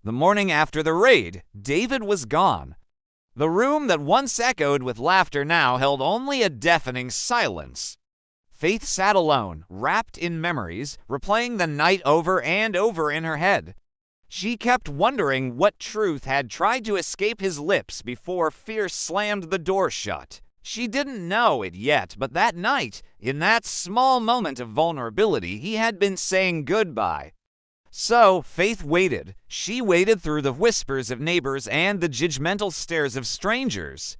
The morning after the raid, David was gone. The room that once echoed with laughter now held only a deafening silence. Faith sat alone, wrapped in memories, replaying the night over and over in her head. She kept wondering what truth had tried to escape his lips before fear slammed the door shut. She didn't know it yet, but that night, in that small moment of vulnerability, he had been saying goodbye. So, Faith waited. She waited through the whispers of neighbors and the judgmental stares of strangers.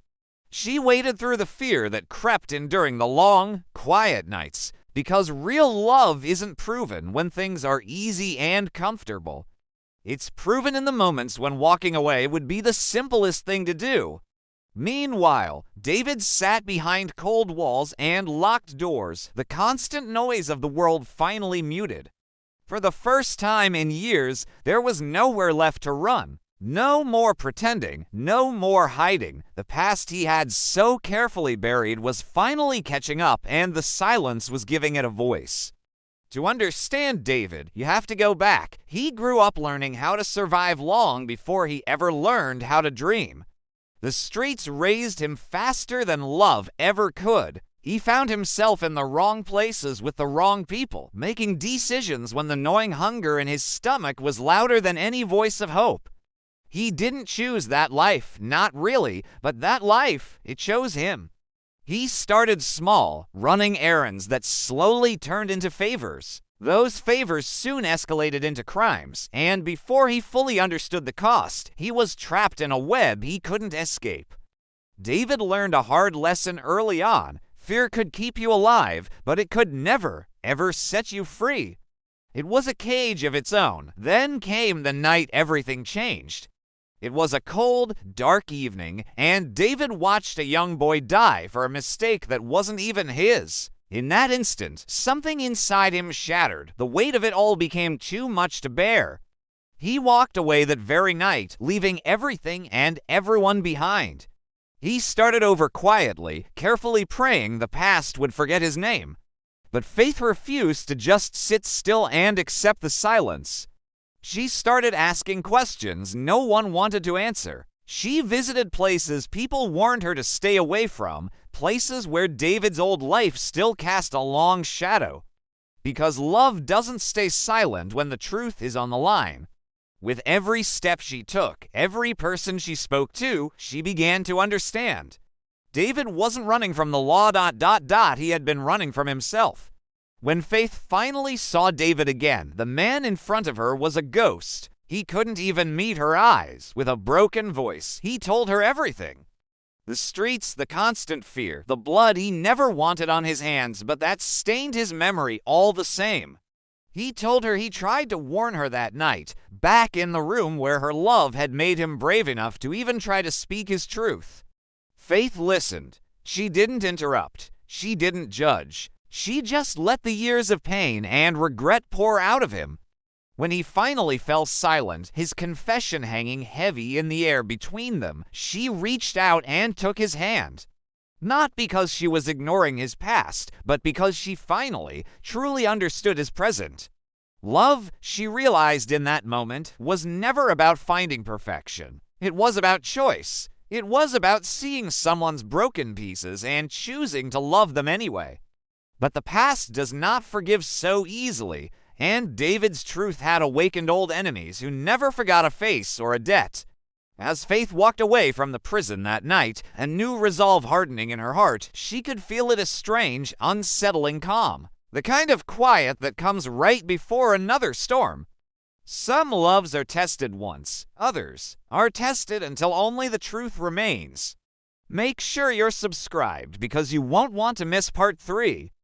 She waited through the fear that crept in during the long, quiet nights, because real love isn't proven when things are easy and comfortable. It's proven in the moments when walking away would be the simplest thing to do. Meanwhile, David sat behind cold walls and locked doors, the constant noise of the world finally muted. For the first time in years, there was nowhere left to run. No more pretending, no more hiding. The past he had so carefully buried was finally catching up, and the silence was giving it a voice. To understand David, you have to go back. He grew up learning how to survive long before he ever learned how to dream. The streets raised him faster than love ever could. He found himself in the wrong places with the wrong people, making decisions when the gnawing hunger in his stomach was louder than any voice of hope. He didn't choose that life, not really, but that life, it chose him. He started small, running errands that slowly turned into favors. Those favors soon escalated into crimes, and before he fully understood the cost, he was trapped in a web he couldn't escape. David learned a hard lesson early on. Fear could keep you alive, but it could never, ever set you free. It was a cage of its own. Then came the night everything changed. It was a cold, dark evening, and David watched a young boy die for a mistake that wasn't even his. In that instant, something inside him shattered. The weight of it all became too much to bear. He walked away that very night, leaving everything and everyone behind. He started over quietly, carefully praying the past would forget his name. But Faith refused to just sit still and accept the silence. She started asking questions no one wanted to answer. She visited places people warned her to stay away from, places where David's old life still cast a long shadow. Because love doesn't stay silent when the truth is on the line. With every step she took, every person she spoke to, she began to understand. David wasn't running from the law, he had been running from himself. When Faith finally saw David again, the man in front of her was a ghost. He couldn't even meet her eyes. With a broken voice, he told her everything. The streets, the constant fear, the blood he never wanted on his hands, but that stained his memory all the same. He told her he tried to warn her that night, back in the room where her love had made him brave enough to even try to speak his truth. Faith listened. She didn't interrupt. She didn't judge. She just let the years of pain and regret pour out of him. When he finally fell silent, his confession hanging heavy in the air between them, she reached out and took his hand. Not because she was ignoring his past, but because she finally, truly understood his present. Love, she realized in that moment, was never about finding perfection. It was about choice. It was about seeing someone's broken pieces and choosing to love them anyway. But the past does not forgive so easily, and David's truth had awakened old enemies who never forgot a face or a debt. As Faith walked away from the prison that night, a new resolve hardening in her heart, she could feel it a strange, unsettling calm. The kind of quiet that comes right before another storm. Some loves are tested once. Others are tested until only the truth remains. Make sure you're subscribed because you won't want to miss part 3.